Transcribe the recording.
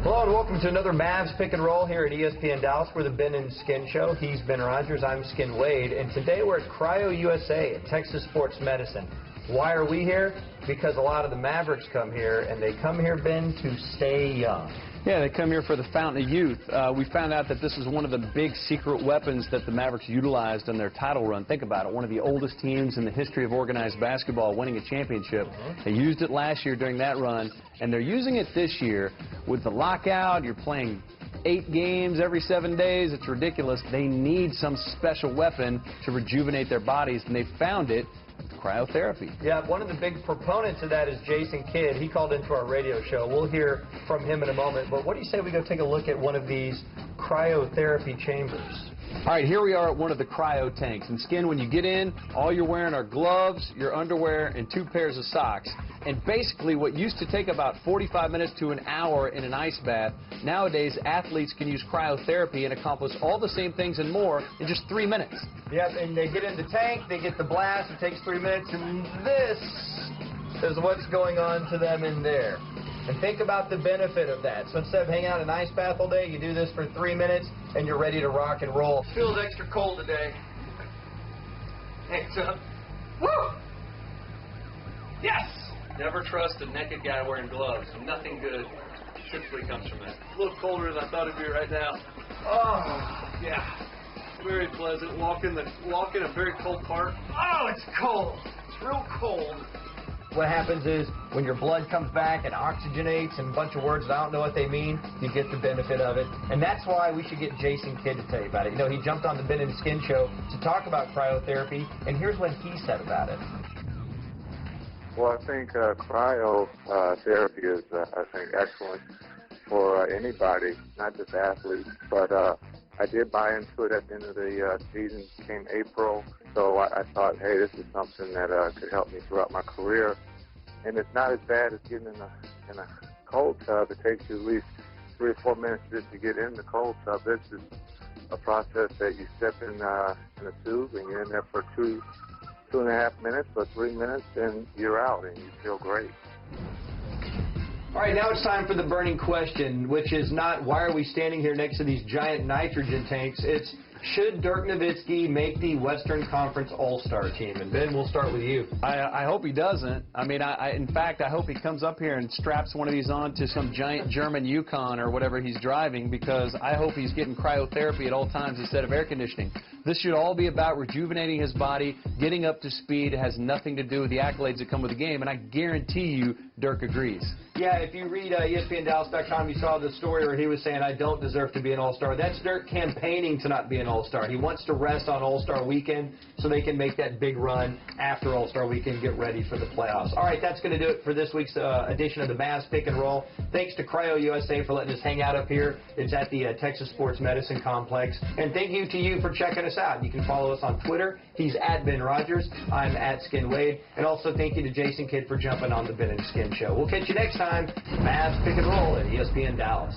Hello and welcome to another Mavs Pick and Roll here at ESPN Dallas. We're the Ben and Skin Show. He's Ben Rogers, I'm Skin Wade, and today we're at CryoUSA at Texas Sports Medicine. Why are we here? Because a lot of the Mavericks come here, and they come here, Ben, to stay young. Yeah, they come here for the Fountain of Youth. We found out that this is one of the big secret weapons that the Mavericks utilized in their title run. Think about it. One of the oldest teams in the history of organized basketball winning a championship. They used it last year during that run, and they're using it this year with the lockout. You're playing 8 games every 7 days. It's ridiculous. They need some special weapon to rejuvenate their bodies, and they found it. Cryotherapy. Yeah, one of the big proponents of that is Jason Kidd. He called into our radio show. We'll hear from him in a moment. But what do you say we go take a look at one of these cryotherapy chambers? All right, here we are at one of the cryo tanks. And Skin, when you get in, all you're wearing are gloves, your underwear, and 2 pairs of socks. And basically what used to take about 45 minutes to an hour in an ice bath, nowadays athletes can use cryotherapy and accomplish all the same things and more in just 3 minutes. Yep, and they get in the tank, they get the blast, it takes 3 minutes, and this is what's going on to them in there. And think about the benefit of that. So instead of hanging out in an ice bath all day, you do this for 3 minutes, and you're ready to rock and roll. Feels extra cold today. Hands up. Woo! Yes! Never trust a naked guy wearing gloves. Nothing good typically comes from that. A little colder than I thought it'd be right now. Oh, yeah. Very pleasant. Walk in a very cold park. Oh, it's cold. It's real cold. What happens is when your blood comes back and oxygenates and a bunch of words that I don't know what they mean, you get the benefit of it. And that's why we should get Jason Kidd to tell you about it. You know, he jumped on the Ben and Skin Show to talk about cryotherapy, and here's what he said about it. Well, I think cryotherapy is, excellent for anybody, not just athletes. But I did buy into it at the end of the season. Came April, so I thought, hey, this is something that could help me throughout my career. And it's not as bad as getting in a cold tub. It takes you at least 3 or 4 minutes just to get in the cold tub. This is a process that you step in a tube and you're in there for 2.5 minutes or 3 minutes, and you're out and you feel great. All right, now it's time for the burning question, which is not why are we standing here next to these giant nitrogen tanks. It's should Dirk Nowitzki make the Western Conference All-Star team? And Ben, we'll start with you. I hope he doesn't. I mean, in fact, I hope he comes up here and straps one of these on to some giant German Yukon or whatever he's driving, because I hope he's getting cryotherapy at all times instead of air conditioning. This should all be about rejuvenating his body, getting up to speed. It has nothing to do with the accolades that come with the game, and I guarantee you Dirk agrees. Yeah, if you read ESPNDallas.com, you saw the story where he was saying, I don't deserve to be an All-Star. That's Dirk campaigning to not be an All-Star. He wants to rest on All-Star Weekend so they can make that big run after All-Star Weekend, get ready for the playoffs. All right, that's going to do it for this week's edition of the Mavs Pick and Roll. Thanks to CryoUSA for letting us hang out up here. It's at the Texas Sports Medicine Complex. And thank you to you for checking us out. You can follow us on Twitter. He's at Ben Rogers. I'm at Skin Wade. And also thank you to Jason Kidd for jumping on the Ben and Skin Show. We'll catch you next time. Mavs Pick and Roll at ESPN Dallas.